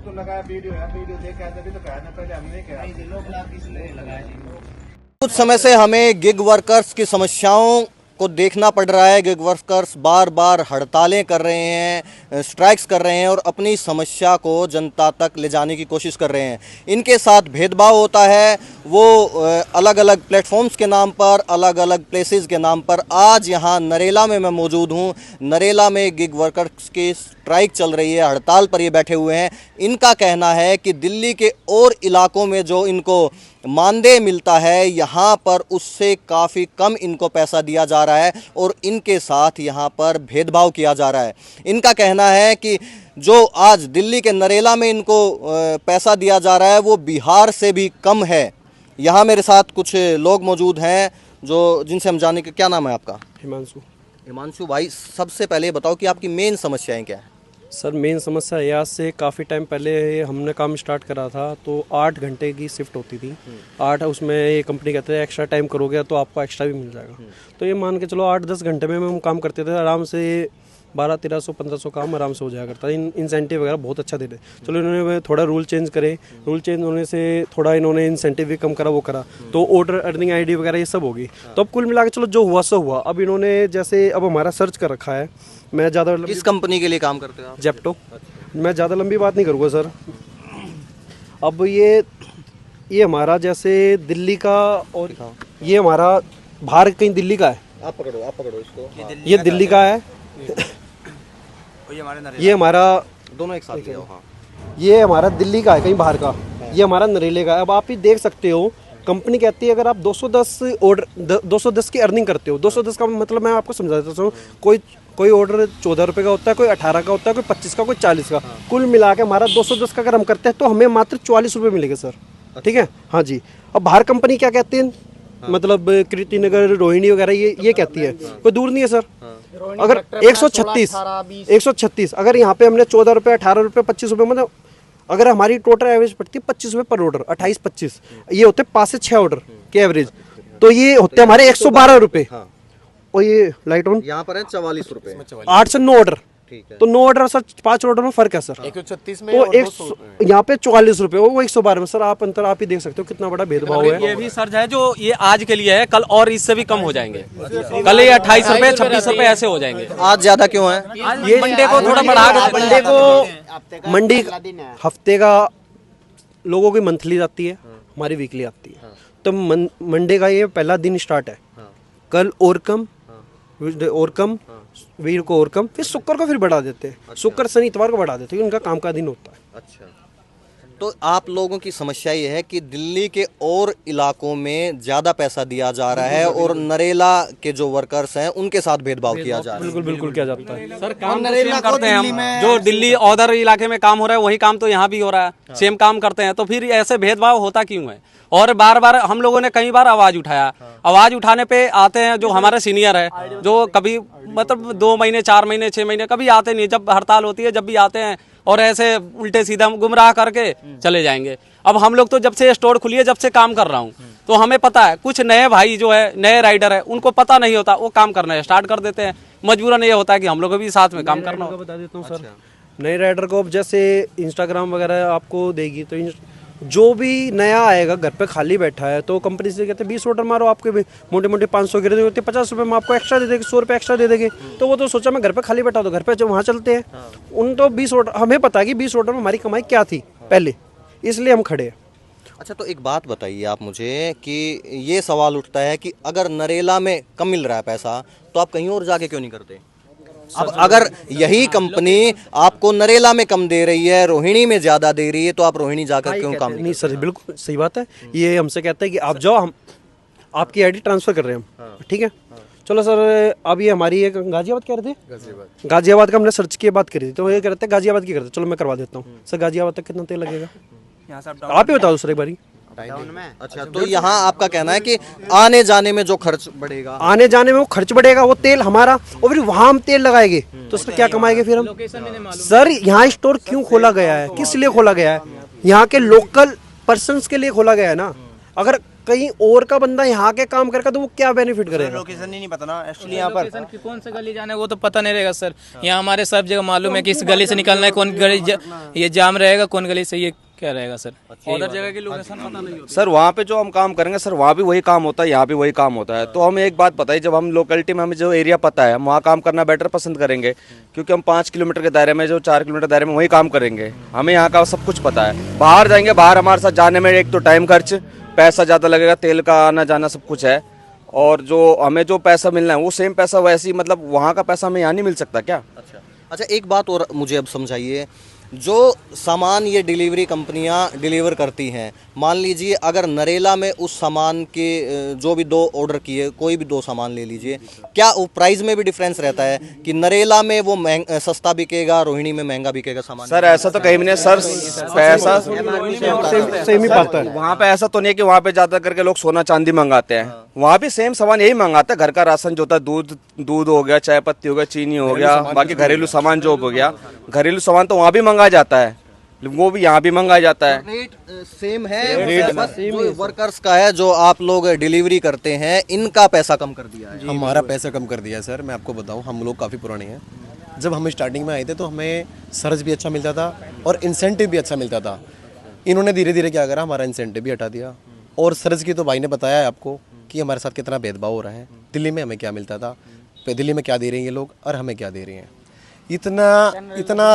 लोग तो लगाया वीडियो है, वीडियो देख के तभी तो कहा ना, पहले हमने कहा लोग इसलिए लगाया। कुछ समय से हमें गिग वर्कर्स की समस्याओं को देखना पड़ रहा है। गिग वर्कर्स बार बार हड़तालें कर रहे हैं, स्ट्राइक्स कर रहे हैं और अपनी समस्या को जनता तक ले जाने की कोशिश कर रहे हैं। इनके साथ भेदभाव होता है, वो अलग अलग प्लेटफॉर्म्स के नाम पर, अलग अलग प्लेसेस के नाम पर। आज यहाँ नरेला में मैं मौजूद हूँ। नरेला में गिग वर्कर्स की स्ट्राइक चल रही है, हड़ताल पर ये बैठे हुए हैं। इनका कहना है कि दिल्ली के और इलाकों में जो इनको मानदेय मिलता है, यहाँ पर उससे काफ़ी कम इनको पैसा दिया जा रहा है और इनके साथ यहाँ पर भेदभाव किया जा रहा है। इनका कहना है कि जो आज दिल्ली के नरेला में इनको पैसा दिया जा रहा है वो बिहार से भी कम है। यहाँ मेरे साथ कुछ लोग मौजूद हैं जो जिनसे हम जाने के। क्या नाम है आपका? हिमांशु भाई, सबसे पहले बताओ कि आपकी मेन समस्याएं क्या है? सर मेन समस्या है, आज से काफ़ी टाइम पहले हमने काम स्टार्ट करा था तो 8 घंटे की शिफ्ट होती थी। 8 उसमें ये कंपनी कहते हैं एक्स्ट्रा टाइम करोगे तो आपको एक्स्ट्रा भी मिल जाएगा। तो ये मान के चलो 8-10 घंटे में हम काम करते थे आराम से। 1200-1300-1500 काम आराम से हो जाया करता है। इंसेंटिव वगैरह बहुत अच्छा देते। चलो इन्होंने थोड़ा रूल चेंज करे, रूल चेंज होने से थोड़ा इन्होंने इंसेंटिव भी कम करा, वो करा तो ऑर्डर अर्निंग आईडी वगैरह ये सब होगी। तो अब कुल मिला के चलो जो हुआ सो हुआ। अब इन्होंने जैसे अब हमारा सर्च कर रखा है। मैं ज़्यादा किस कंपनी के लिए काम करते हो आप? जेप्टो। मैं ज़्यादा लंबी बात नहीं करूँगा सर। अब ये हमारा जैसे दिल्ली का और ये हमारा बाहर कहीं दिल्ली का है। आप पकड़ो इसको। ये दिल्ली का है। ये हमारा दोनों एक साथ ले आओ। हाँ। ये हमारा दिल्ली का है, कहीं बाहर का। ये हमारा नरेले का है। अब आप ही देख सकते हो, कंपनी कहती है अगर आप 210 ऑर्डर 210 की अर्निंग करते हो। 210 का मतलब मैं आपको समझा देता हूँ। कोई ऑर्डर 14 रुपये का होता है, कोई 18 का होता है, कोई 25 का, कोई 40 का। कुल मिला के हमारा 210 का अगर हम करते हैं तो हमें मात्र 44 रुपये मिलेंगे सर। ठीक है, हाँ जी। अब बाहर कंपनी क्या कहती है, मतलब कृति नगर, रोहिणी वगैरह ये कहती है, कोई दूर नहीं है सर। अगर 136 अगर यहाँ पे हमने 14 रुपये, 18 रुपये, 25 रुपये, मतलब अगर हमारी टोटल एवरेज पड़ती है 25 रुपये पर ऑर्डर, 28-25 ये होते 5 से 6 ऑर्डर के एवरेज। तो ये होते हमारे 112 रुपये। और ये लाइट ऑन यहाँ पर है 44 रुपये। 8 से 9 ऑर्डर। ठीक है। तो 9 ऑर्डर सर 5 ऑर्डर में फर्क है सर। 136 में तो यहाँ पे 44 रुपए, वो 112 में। सर आप अंतर आप ही देख सकते हो कितना बड़ा भेदभाव है। ये भी सर्च है जो ये आज के लिए है, कल और इससे भी कम हो जाएंगे। कल ये 28 रुपए 26 रुपए ऐसे हो जाएंगे। आज ज्यादा क्यों है? ये मंडे को थोड़ा बढ़ा कर, मंडे को मंडी हफ्ते का लोगों की मंथली आती है, हमारी वीकली आती है। तो मंडे का ये पहला दिन स्टार्ट है। कल और कम, और कम, वीर को और कम, फिर शुक्र को फिर बढ़ा देते हैं। शुक्र शनि इतवार को बढ़ा देते हैं, उनका काम का दिन होता है। अच्छा, तो आप लोगों की समस्या ये है कि दिल्ली के और इलाकों में ज़्यादा पैसा दिया जा रहा है और नरेला के जो वर्कर्स हैं उनके साथ भेदभाव किया जा रहा है। बिल्कुल किया जाता है सर। काम तो सेम करते हैं हम, जो दिल्ली अदर इलाके में काम हो रहा है वही काम तो यहाँ भी हो रहा है। सेम काम करते हैं, तो फिर ऐसे भेदभाव होता क्यों है? और बार बार हम लोगों ने कई बार आवाज उठाया। आवाज उठाने पे आते हैं जो हमारे सीनियर है, जो कभी मतलब 2 महीने, 4 महीने, 6 महीने कभी आते नहीं। जब हड़ताल होती है जब भी आते हैं और ऐसे उल्टे सीधा गुमराह करके चले जाएंगे। अब हम लोग तो जब से स्टोर खुली है, जब से काम कर रहा हूँ, तो हमें पता है। कुछ नए भाई जो है, नए राइडर है, उनको पता नहीं होता, वो काम करना स्टार्ट कर देते हैं। मजबूरन ये होता है कि हम लोग को भी साथ में काम करना होगा। बता देता हूँ सर, नए राइडर को अब जैसे इंस्टाग्राम वगैरह आपको देगी, तो जो भी नया आएगा घर पे खाली बैठा है तो कंपनी से कहते हैं 20 ऑर्डर मारो, आपके भी मोटे मोटे 500 गिरे होते, 50 रुपये में आपको एक्स्ट्रा दे देंगे, 100 रुपये एक्स्ट्रा दे देंगे। तो वो तो सोचा मैं घर पे खाली बैठा, तो घर पे जब वहाँ चलते हैं उन तो 20 ऑर्डर, हमें पता है कि 20 ऑर्डर में हमारी कमाई क्या थी पहले, इसलिए हम खड़े हैं। अच्छा, तो एक बात बताइए आप मुझे कि ये सवाल उठता है कि अगर नरेला में कम मिल रहा है पैसा तो आप कहीं और जाके क्यों नहीं करते? अब अगर यही कंपनी आपको नरेला में कम दे रही है, रोहिणी में ज्यादा दे रही है, तो आप रोहिणी जाकर क्यों काम नहीं? सर बिल्कुल सही बात है। ये हमसे कहते हैं कि आप जाओ, हम आपकी आईडी ट्रांसफर कर रहे हैं हम। ठीक है, चलो सर। अब ये हमारी एक गाजियाबाद कह रहे थे, गाजियाबाद का हमने सर्च की बात करी थी, तो ये कहते हैं गाजियाबाद की करते। चलो मैं करवा देता हूँ सर। गाजियाबाद तक कितना तेल लगेगा आप ही बताओ सर एक बारी। अच्छा, तो यहाँ आपका कहना है कि आने जाने में जो खर्च बढ़ेगा, आने जाने में वो खर्च बढ़ेगा, वो तेल हमारा, और फिर वहां हम तेल लगाएंगे तो सर क्या कमाएंगे फिर हम? सर यहाँ स्टोर क्यों खोला गया है, किस लिए खोला गया है? यहाँ के लोकल पर्सन्स के लिए खोला गया है ना। अगर कहीं और का बंदा यहाँ के काम करके तो वो क्या बेनिफिट करेगा? लोकेशन ही नहीं पता ना एक्चुअली यहाँ पर। लोकेशन की कौन सा गली जाना है वो तो पता नहीं रहेगा सर। यहाँ हमारे सब जगह मालूम है कि इस गली से निकलना है, कौन गली ये जाम रहेगा, कौन गली से ये क्या रहेगा सर। उधर जगह की लोकेशन पता नहीं होती। सर वहाँ पे जो हम काम करेंगे सर वहाँ भी वही काम होता है, यहाँ भी वही काम होता है। तो हमें एक बात पता है, जब हम लोकेलिटी में हमें जो एरिया पता है हम वहाँ काम करना बेटर पसंद करेंगे, क्योंकि हम 5 किलोमीटर के दायरे में जो 4 किलोमीटर दायरे में वही काम करेंगे। हमें यहाँ का सब कुछ पता है। बाहर जाएंगे, बाहर हमारे साथ जाने में एक तो टाइम खर्च, पैसा ज़्यादा लगेगा, तेल का आना जाना सब कुछ है। और जो हमें जो पैसा मिलना है वो सेम पैसा वैसे ही, मतलब वहाँ का पैसा हमें यहाँ नहीं मिल सकता क्या? अच्छा, एक बात और मुझे अब समझाइए, जो सामान ये डिलीवरी कंपनियां डिलीवर करती हैं, मान लीजिए अगर नरेला में उस सामान के जो भी 2 ऑर्डर किए, कोई भी 2 सामान ले लीजिए, क्या वो प्राइस में भी डिफरेंस रहता है कि नरेला में वो सस्ता बिकेगा, रोहिणी में महंगा बिकेगा सामान? सर ऐसा तो कहीं भी नहीं सर, पैसा सेम ही पड़ता है। वहाँ पे ऐसा तो नहीं है कि वहाँ पे ज्यादा करके लोग सोना चांदी मंगाते हैं। वहाँ भी सेम सामान यही मंगाते हैं, घर का राशन जो होता है, दूध हो गया, चाय पत्ती हो गया, चीनी हो गया, बाकी घरेलू सामान जो हो गया, घरेलू सामान तो वहाँ भी मंगाया जाता है, वो भी यहाँ भी मंगाया जाता है। रेट सेम है, रेट बस जो वर्कर्स का है, जो आप लोग डिलीवरी करते हैं, इनका पैसा कम कर दिया है। हमारा पैसा कम कर दिया है सर। मैं आपको बताऊं, हम लोग काफ़ी पुराने हैं। जब हम स्टार्टिंग में आए थे तो हमें सर्च भी अच्छा मिलता था और इंसेंटिव भी अच्छा मिलता था। इन्होंने धीरे धीरे क्या करा, हमारा इंसेंटिव भी हटा दिया। और सर्च की तो भाई ने बताया है आपको कि हमारे साथ कितना भेदभाव हो रहा है। दिल्ली में हमें क्या मिलता था, दिल्ली में क्या दे रहे हैं ये लोग और हमें क्या दे रहे हैं, इतना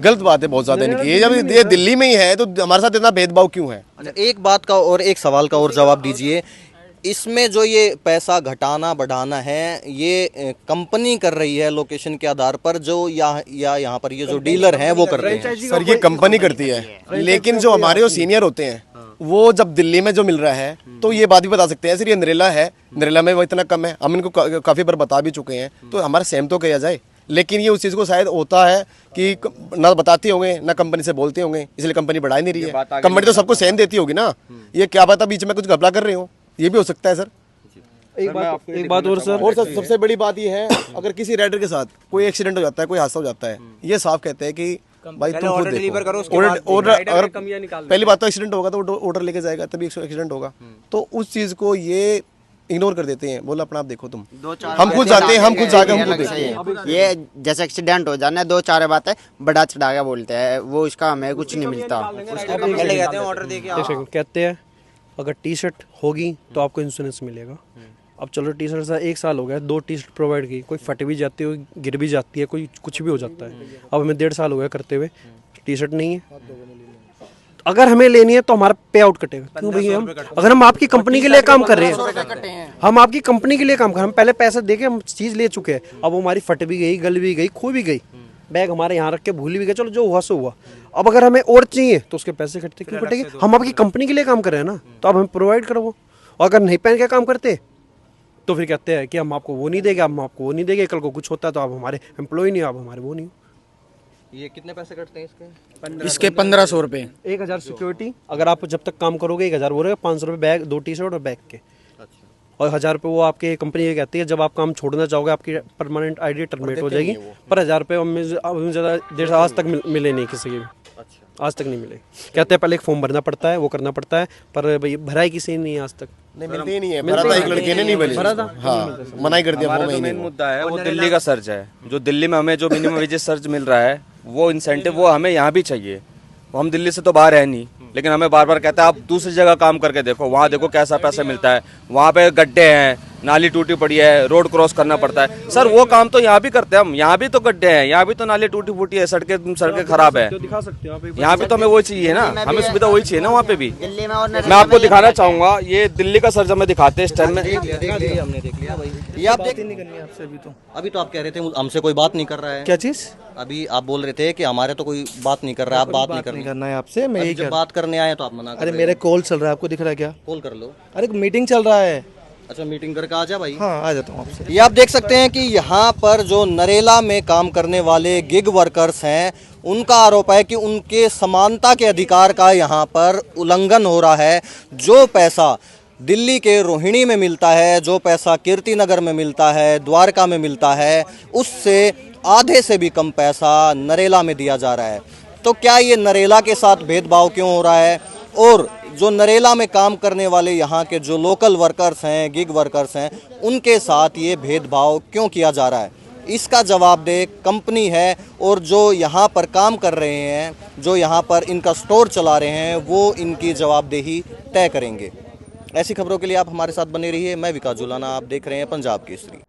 गलत बात है बहुत ज़्यादा इनकी। ये जब ये दिल्ली में ही है तो हमारे साथ इतना भेदभाव क्यों है? अच्छा, एक बात का और एक सवाल का और जवाब दीजिए, इसमें जो ये पैसा घटाना बढ़ाना है ये कंपनी कर रही है लोकेशन के आधार पर, जो यहाँ पर ये जो डीलर हैं वो कर रहे हैं? सर ये कंपनी करती है, लेकिन जो हमारे जो सीनियर होते हैं वो जब दिल्ली में जो मिल रहा है तो ये बात भी बता सकते हैं। सर ये नरेला है, नरेला में वो इतना कम है, हम इनको काफ़ी बार बता भी चुके हैं, तो हमारा सेम तो किया जाए। लेकिन ये उस चीज़ को शायद होता है कि ना बताते होंगे ना कंपनी से बोलते होंगे, इसलिए कंपनी बढ़ा नहीं रही है। कंपनी तो सबको सेम देती होगी ना, ये क्या पता बीच में कुछ घपला कर रहे हो, ये भी हो सकता है सर। एक बात और सर, सबसे बड़ी बात ये है, अगर किसी राइडर के साथ कोई एक्सीडेंट हो जाता है, कोई हादसा हो जाता है, ये साफ कहते हैं कि भाई तुम खुद डिलीवर करो, ऑर्डर अगर पहली बात तो एक्सीडेंट होगा तो ऑर्डर लेके जाएगा तभी एक्सीडेंट होगा, तो उस चीज़ को ये इग्नोर कर देते हैं। बोला अपना आप देखो तुम, हम खुद जाते हैं, हम खुद जाके हम खुद देखते हैं। ये जैसे एक्सीडेंट हो जाना है 2-4 बातें बढ़ा चढ़ा के बोलते हैं, वो इसका हमें कुछ नहीं मिलता। कहते हैं अगर टी शर्ट होगी तो आपको इंश्योरेंस मिलेगा। अब चलो टी शर्ट से 1 साल हो गया, 2 टी शर्ट प्रोवाइड की, कोई फट भी जाती है, गिर भी जाती है, कोई कुछ भी हो जाता है। अब हमें 1.5 साल हो गया करते हुए, टी शर्ट नहीं है। अगर हमें लेनी है तो हमारा पे आउट कटेगा। क्यों भैया, हम अगर हम आपकी कंपनी के लिए काम कर रहे हैं, हम आपकी कंपनी के लिए काम कर रहे हैं, हम पहले पैसे देके हम चीज़ ले चुके हैं, अब वो हमारी फट भी गई, गल भी गई, खो भी गई, बैग हमारे यहाँ रख के भूल भी गए, चलो जो हुआ सो हुआ। अब अगर हमें और चाहिए तो उसके पैसे कटते क्यों कटेंगे? हम आपकी कंपनी के लिए काम कर रहे हैं ना, तो अब हम प्रोवाइड करो वो। और अगर नहीं पहन के काम करते तो फिर कहते हैं कि हम आपको वो नहीं देंगे, हम आपको वो नहीं देंगे, कल को कुछ होता है तो आप हमारे एम्प्लॉय नहीं, आप हमारे वो नहीं। ये कितने पैसे कटते हैं इसके? इसके 1500 रुपये। 1000 सिक्योरिटी, अगर आप जब तक काम करोगे 1000 वो रहेगा, 500 रुपये बैग, 2 टी शर्ट और बैग के, और 1000 रुपये वो आपके कंपनी ये कहती है जब आप काम छोड़ना चाहोगे आपकी परमानेंट आईडी टर्मिनेट हो जाएगी। पर 1000 रुपये ज़्यादा देर से आज तक मिले नहीं किसी के, आज तक नहीं मिले। कहते हैं पहले एक फॉर्म भरना पड़ता है, वो करना पड़ता है, पर भाई भराई किसी नहीं है आज तक। नहीं मिलते ही नहीं है, भरा था एक लड़के ने नहीं भरा था, हाँ मना ही कर दिया। हमारा जो मेन मुद्दा है वो दिल्ली का सर्च है। जो दिल्ली में हमें जो मिनिमम वेजेस सर्च मिल रहा है वो इंसेंटिव वो हमें यहाँ भी चाहिए। हम दिल्ली से तो बाहर है नहीं, लेकिन हमें बार बार कहता है आप दूसरी जगह काम करके देखो, वहाँ देखो कैसा पैसा मिलता है, वहाँ पे गड्ढे हैं, नाली टूटी पड़ी है, रोड क्रॉस करना पड़ता है। सर वो काम तो यहाँ भी करते हैं हम, यहाँ भी तो गड्ढे हैं, यहाँ भी तो नाली टूटी फूटी है, सड़कें खराब है, यहाँ भी तो हमें वही चाहिए ना, हमें सुविधा वही चाहिए ना वहाँ पे भी। मैं आपको दिखाना चाहूँगा, ये दिल्ली का सर्च हमें दिखाते हैं इस टाइम में। हमने देख लिया भाई, ये आप देख नहीं करनी आपसे अभी तो आप कह रहे थे हमसे कोई बात नहीं कर रहा है। क्या चीज़? अभी आप बोल रहे थे कि हमारे तो कोई बात नहीं कर रहा है, आप बात नहीं करना है आपसे। मैं जब बात करने आए तो आप मना कर अरे रहे मेरे कॉल चल रहा है, आपको दिख रहा है क्या? कॉल कर लो। अरे मीटिंग चल रहा है। अच्छा मीटिंग करके आ जा भाई। हाँ आ जाता हूँ आपसे। ये आप देख सकते हैं कि यहाँ पर जो नरेला में काम करने वाले गिग वर्कर्स हैं उनका आरोप है कि उनके समानता के अधिकार का यहाँ पर उल्लंघन हो रहा है। जो पैसा दिल्ली के रोहिणी में मिलता है, जो पैसा कीर्ति नगर में मिलता है, द्वारका में मिलता है, उससे आधे से भी कम पैसा नरेला में दिया जा रहा है। तो क्या ये नरेला के साथ भेदभाव क्यों हो रहा है? और जो नरेला में काम करने वाले यहाँ के जो लोकल वर्कर्स हैं, गिग वर्कर्स हैं, उनके साथ ये भेदभाव क्यों किया जा रहा है? इसका जवाबदेह कंपनी है और जो यहाँ पर काम कर रहे हैं, जो यहाँ पर इनका स्टोर चला रहे हैं, वो इनकी जवाबदेही तय करेंगे। ऐसी खबरों के लिए आप हमारे साथ बने रहिए। मैं विकास जुलाना, आप देख रहे हैं पंजाब केसरी।